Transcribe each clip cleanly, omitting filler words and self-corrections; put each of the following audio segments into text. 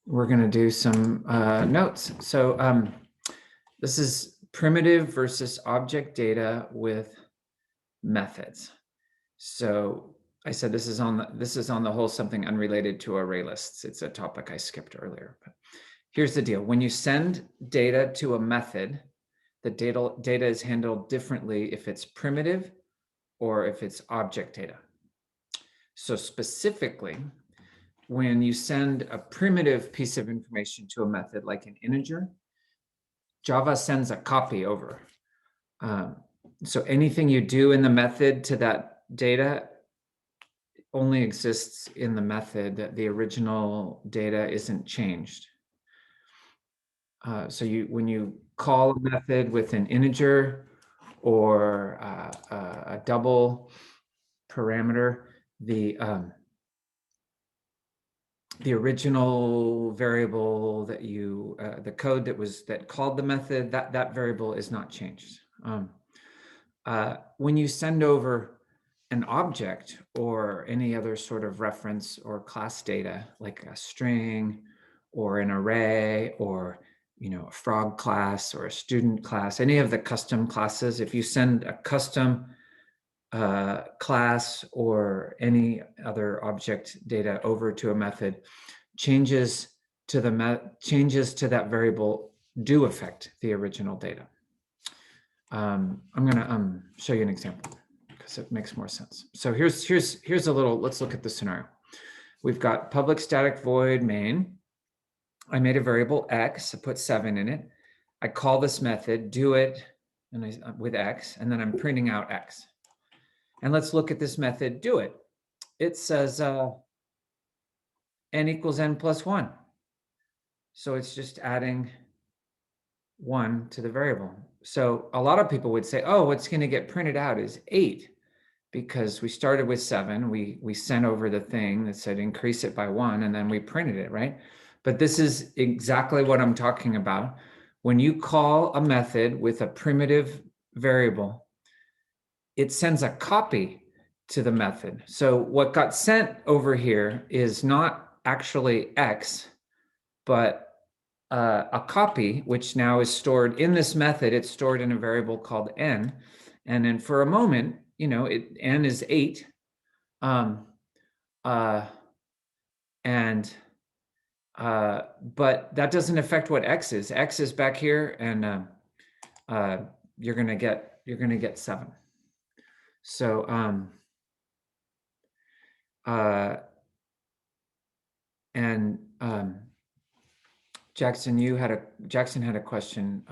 we're going to do some notes. So this is primitive versus object data with methods. So I said this is on the whole something unrelated to array lists. It's a topic I skipped earlier. But here's the deal. When you send data to a method, the data is handled differently if it's primitive or if it's object data. So specifically, when you send a primitive piece of information to a method like an integer, Java sends a copy over. So anything you do in the method to that data only exists in the method. The original data isn't changed. So when you call a method with an integer or a double parameter, the original variable that you, the code that called the method, that variable is not changed. When you send over an object or any other sort of reference or class data, like a string or an array or a frog class or a student class, any of the custom classes, if you send a custom class or any other object data over to a method, changes to that variable do affect the original data. I'm going to show you an example because it makes more sense. So here's a little, let's look at the scenario. We've got public static void main. I made a variable x, I put 7 in it. I call this method, do it with x, and then I'm printing out x. And let's look at this method, do it. It says n equals n plus 1. So it's just adding 1 to the variable. So a lot of people would say, oh, what's going to get printed out is 8, because we started with 7. We sent over the thing that said increase it by 1, and then we printed it, right? But this is exactly what I'm talking about. When you call a method with a primitive variable, it sends a copy to the method. So what got sent over here is not actually x, but a copy, which now is stored in this method. It's stored in a variable called n. And then for a moment, n is 8. But that doesn't affect what x is. X is back here, and you're gonna get 7. So Jackson had a question.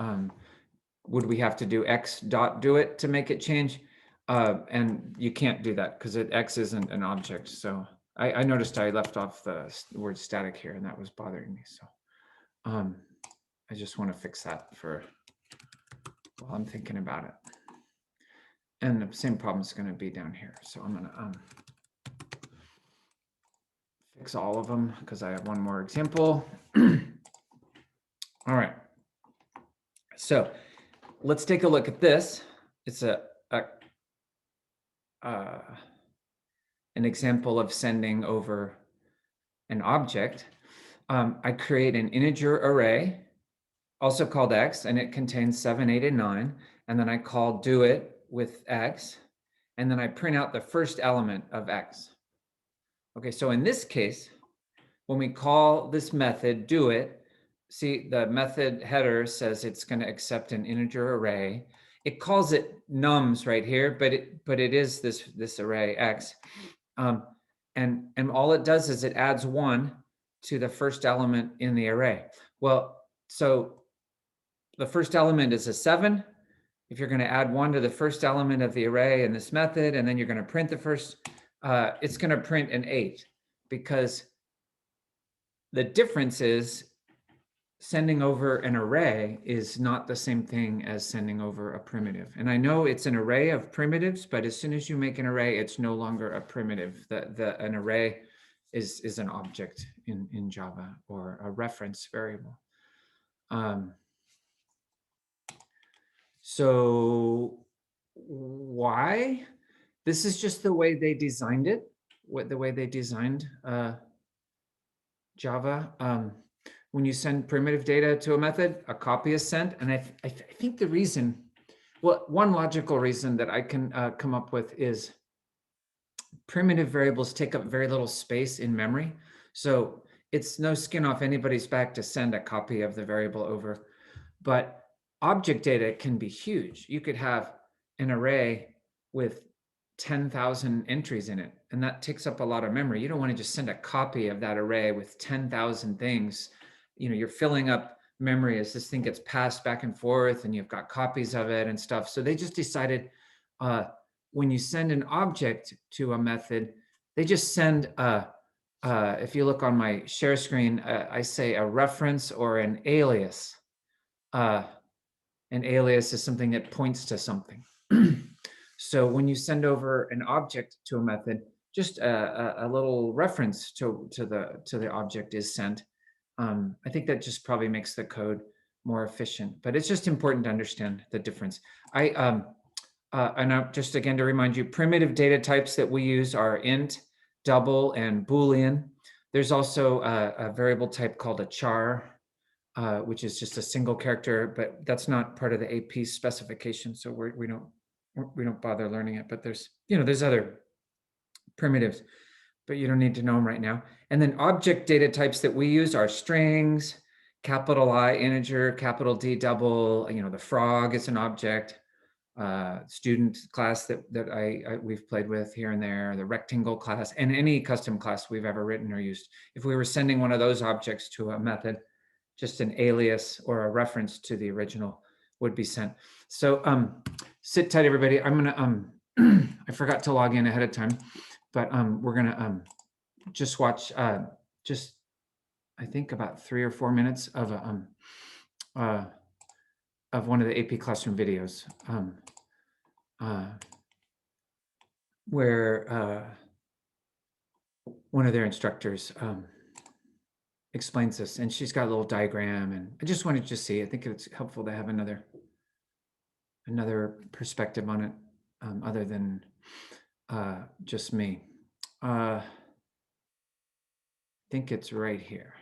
Would we have to do x dot do it to make it change? And you can't do that because x isn't an object. So I noticed I left off the word static here, and that was bothering me. So I just want to fix that while I'm thinking about it. And the same problem is going to be down here. So I'm going to fix all of them because I have one more example. All right. So let's take a look at this. It's an example of sending over an object. I create an integer array, also called x, and it contains 7, 8, and 9. And then I call do it with x, and then I print out the first element of x. Okay, so in this case, when we call this method do it, see the method header says it's going to accept an integer array. It calls it nums right here, but it is this array x. And all it does is it adds 1 to the first element in the array. Well, so the first element is a 7. If you're going to add 1 to the first element of the array in this method, and then you're going to print the first, it's going to print an 8, because the difference is sending over an array is not the same thing as sending over a primitive. And I know it's an array of primitives, but as soon as you make an array, it's no longer a primitive. An array is an object in Java, or a reference variable. So why? This is just the way they designed it, the way they designed Java. when you send primitive data to a method, a copy is sent. And I think the reason, well, one logical reason that I can come up with is primitive variables take up very little space in memory. So it's no skin off anybody's back to send a copy of the variable over. But object data can be huge. You could have an array with 10,000 entries in it, and that takes up a lot of memory. You don't want to just send a copy of that array with 10,000 things. You know, you're filling up memory as this thing gets passed back and forth, and you've got copies of it and stuff. So they just decided when you send an object to a method, they just send if you look on my share screen, I say a reference or an alias. An alias is something that points to something. So when you send over an object to a method, just a little reference to the object is sent. I think that just probably makes the code more efficient, but it's just important to understand the difference. And just again to remind you, primitive data types that we use are int, double, and Boolean. There's also a variable type called a char, which is just a single character, but that's not part of the AP specification, so we don't bother learning it. But there's other primitives, but you don't need to know them right now. And then object data types that we use are strings, capital I integer, capital D double. The frog is an object. Student class that we've played with here and there, the rectangle class, and any custom class we've ever written or used. If we were sending one of those objects to a method, just an alias or a reference to the original would be sent. So sit tight, everybody. I'm gonna I forgot to log in ahead of time, but we're gonna just watch just I think about 3 or 4 minutes of one of the AP Classroom videos where one of their instructors explains this, and she's got a little diagram, and I just wanted to see. I think it's helpful to have another perspective on it, other than just me. I think it's right here.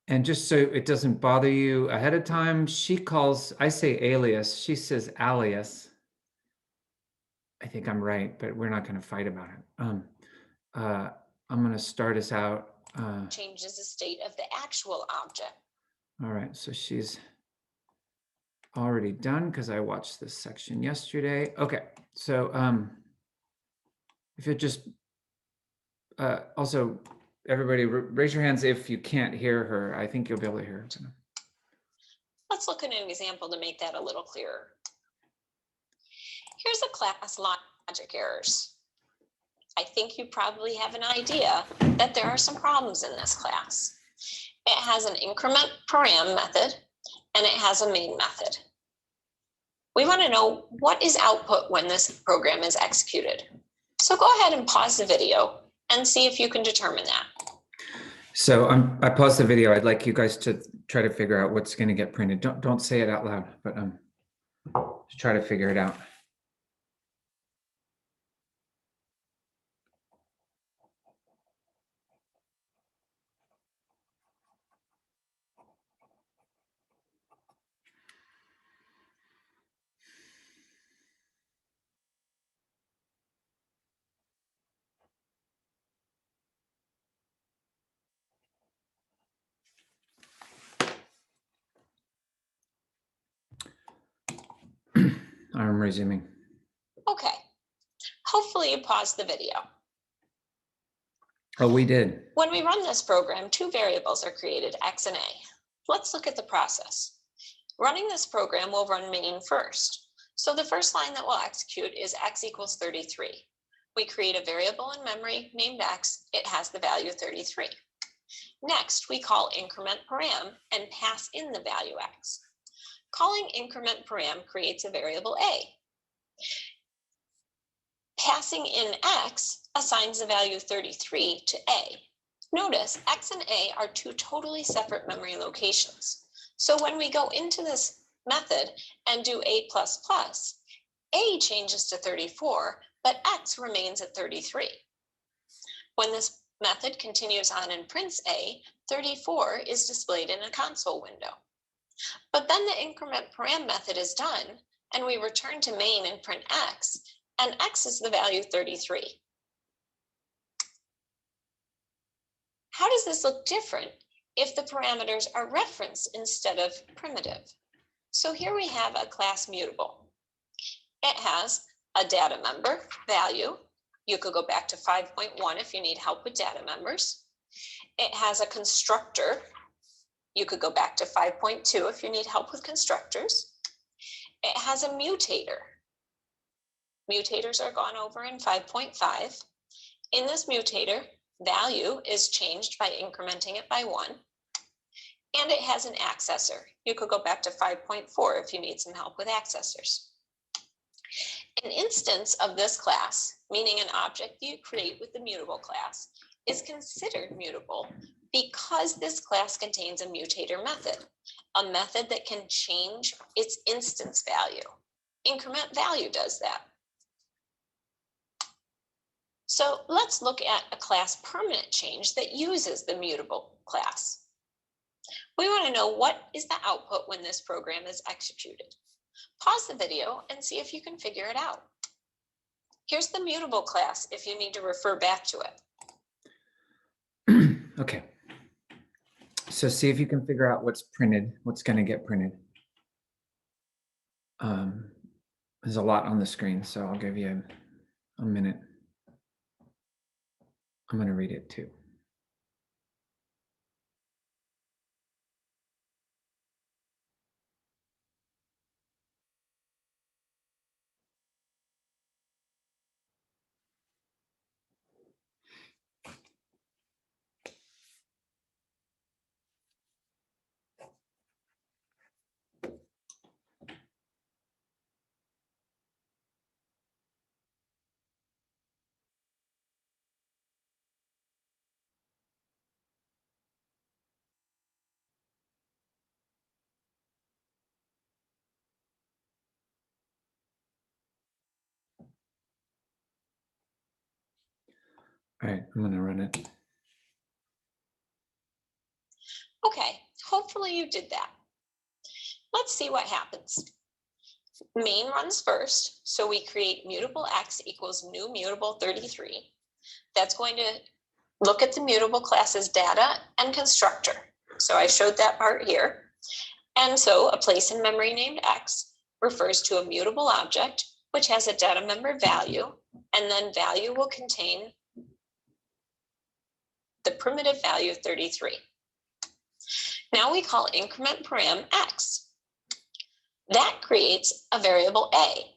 And just so it doesn't bother you ahead of time, I say alias, she says alias. I think I'm right, but we're not going to fight about it. I'm going to start us out. Changes the state of the actual object. All right, so she's already done because I watched this section yesterday. Okay, so if you just also, everybody raise your hands if you can't hear her. I think you'll be able to hear her. Let's look at an example to make that a little clearer. Here's a class logic errors. I think you probably have an idea that there are some problems in this class. It has an increment param method and it has a main method. We want to know what is output when this program is executed. So go ahead and pause the video and see if you can determine that. So I paused the video. I'd like you guys to try to figure out what's going to get printed. Don't say it out loud, but just try to figure it out. I'm resuming. Okay. Hopefully you paused the video. Oh, we did. When we run this program, 2 variables are created, x and a. Let's look at the process. Running this program will run main first. So the first line that we'll execute is x equals 33. We create a variable in memory named x. It has the value 33. Next, we call increment param and pass in the value x. Calling increment param creates a variable a. Passing in x assigns the value 33 to a. Notice x and a are 2 totally separate memory locations. So when we go into this method and do a++, a changes to 34, but x remains at 33. When this method continues on and prints A, 34 is displayed in a console window. But then the increment param method is done, and we return to main and print X, and X is the value 33. How does this look different if the parameters are referenced instead of primitive? So here we have a class mutable. It has a data member value. You could go back to 5.1 if you need help with data members. It has a constructor. You could go back to 5.2 if you need help with constructors. It has a mutator. Mutators are gone over in 5.5. In this mutator, value is changed by incrementing it by 1. And it has an accessor. You could go back to 5.4 if you need some help with accessors. An instance of this class, meaning an object you create with the mutable class, is considered mutable because this class contains a mutator method, a method that can change its instance value. Increment value does that. So let's look at a class permanent change that uses the mutable class. We want to know what is the output when this program is executed. Pause the video and see if you can figure it out. Here's the mutable class if you need to refer back to it. Okay. So see if you can figure out what's printed, what's going to get printed. There's a lot on the screen, so I'll give you a minute. I'm going to read it too. All right, I'm going to run it. Okay, hopefully you did that. Let's see what happens. Main runs first, so we create mutable x equals new mutable 33. That's going to look at the mutable class's data and constructor. So I showed that part here. And so a place in memory named x refers to a mutable object, which has a data member value, and then value will contain the primitive value of 33. Now we call increment param x. That creates a variable a.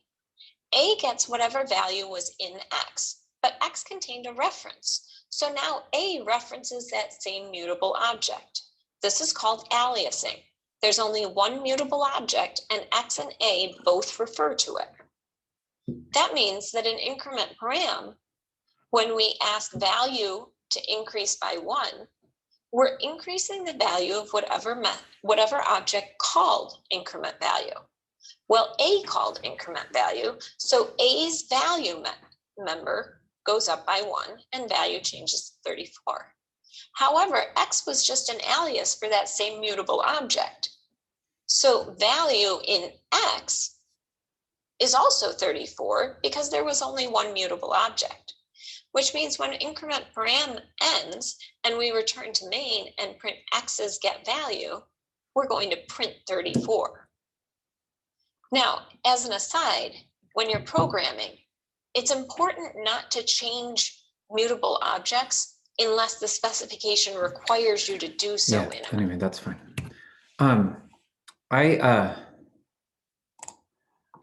A gets whatever value was in x, but x contained a reference. So now a references that same mutable object. This is called aliasing. There's only one mutable object, and x and a both refer to it. That means that in increment param, when we ask value to increase by 1, we're increasing the value of whatever object called increment value. Well, a called increment value, so a's value member goes up by 1 and value changes to 34. However, x was just an alias for that same mutable object. So value in x is also 34 because there was only one mutable object, which means when increment param ends and we return to main and print x's get value, we're going to print 34. Now, as an aside, when you're programming, it's important not to change mutable objects unless the specification requires you to do so. Yeah, anyway, that's fine.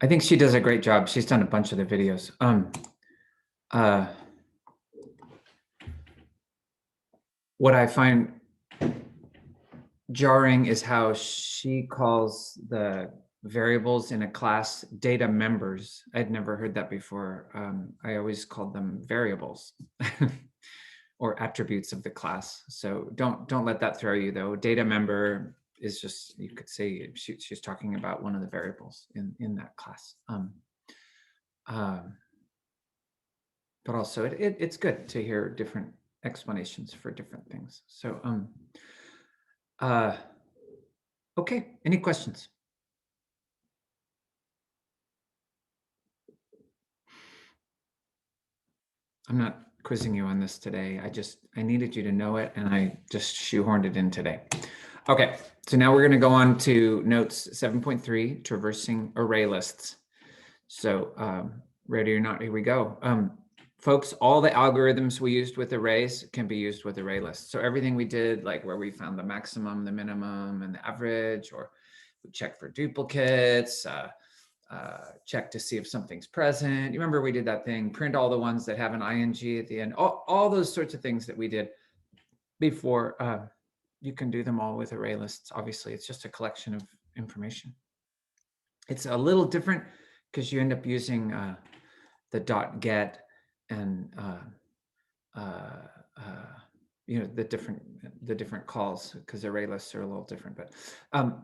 I think she does a great job. She's done a bunch of the videos. What I find jarring is how she calls the variables in a class data members. I'd never heard that before. I always called them variables or attributes of the class. So don't let that throw you though. Data member is just, you could say she's talking about one of the variables in that class. But also it's good to hear different explanations for different things. So, okay, any questions? I'm not quizzing you on this today. I needed you to know it, and I just shoehorned it in today. Okay, so now we're going to go on to notes 7.3, traversing array lists. So ready or not, here we go. Folks, all the algorithms we used with arrays can be used with array lists. So everything we did, like where we found the maximum, the minimum, and the average, or we check for duplicates, check to see if something's present. You remember we did that thing, print all the ones that have an ing at the end, all those sorts of things that we did before. You can do them all with array lists. Obviously, it's just a collection of information. It's a little different because you end up using the dot get and you know, the different calls, because array lists are a little different. But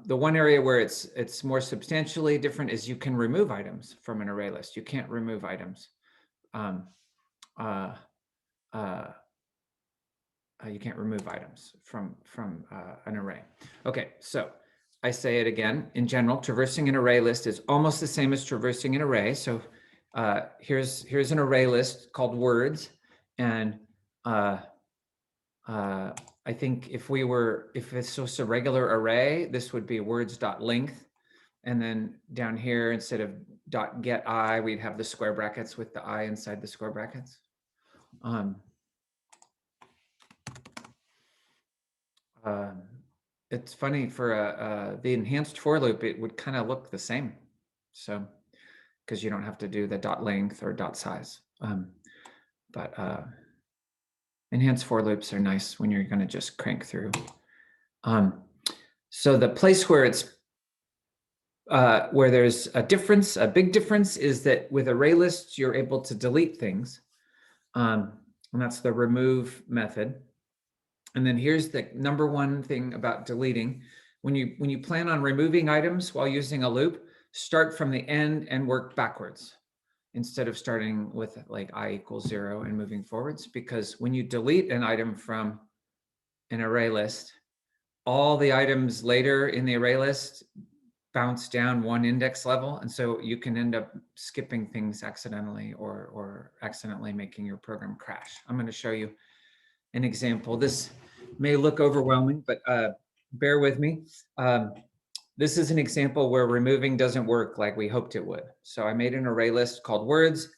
the one area where it's more substantially different is you can remove items from an array list. You can't remove items. You can't remove items from an array. Okay, so I say it again. In general, traversing an array list is almost the same as traversing an array. So here's an array list called words, and I think if it's just a regular array, this would be words.length. And then down here, instead of dot get I, we'd have the square brackets with the I inside the square brackets. It's funny for the enhanced for loop, it would kind of look the same. So, because you don't have to do the dot length or dot size. But enhanced for loops are nice when you're going to just crank through. So the place where it's where there's a difference, a big difference, is that with array lists, you're able to delete things. And that's the remove method. And then here's the number one thing about deleting. When you plan on removing items while using a loop, start from the end and work backwards instead of starting with like I equals 0 and moving forwards. Because when you delete an item from an array list, all the items later in the array list bounce down one index level. And so you can end up skipping things accidentally or accidentally making your program crash. I'm going to show you an example. This may look overwhelming, but bear with me. This is an example where removing doesn't work like we hoped it would. So I made an array list called words.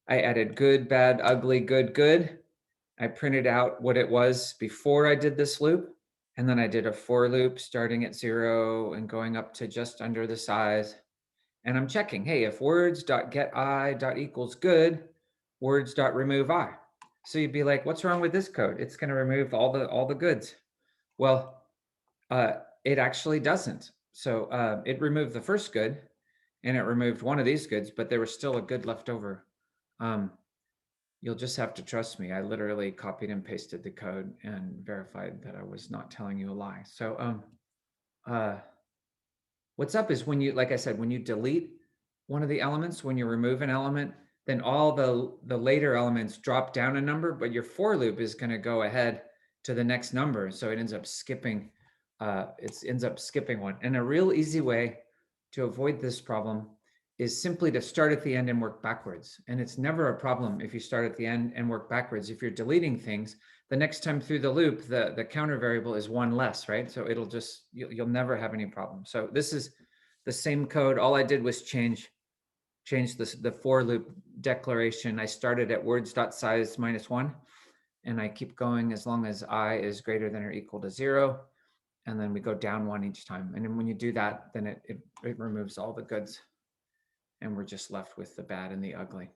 I added good, bad, ugly, good, good. I printed out what it was before I did this loop. And then I did a for loop starting at 0 and going up to just under the size. And I'm checking, hey, if words.getI.equals good, words.remove I. So you'd be like, what's wrong with this code? It's going to remove all the goods. Well, it actually doesn't. So it removed the first good and it removed one of these goods, but there was still a good left over. You'll just have to trust me. I literally copied and pasted the code and verified that I was not telling you a lie. So what's up is when you, like I said, when you delete one of the elements, when you remove an element, then all the later elements drop down a number, but your for loop is going to go ahead to the next number. So it ends up skipping one. And a real easy way to avoid this problem is simply to start at the end and work backwards. And it's never a problem if you start at the end and work backwards. If you're deleting things, the next time through the loop, the counter variable is one less, right? So it'll just, you'll never have any problem. So this is the same code. All I did was change the for loop declaration. I started at words.size -1, and I keep going as long as I is greater than or equal to 0. And then we go down 1 each time. And then when you do that, then it removes all the goods. And we're just left with the bad and the ugly.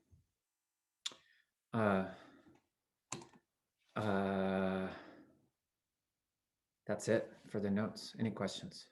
That's it for the notes. Any questions?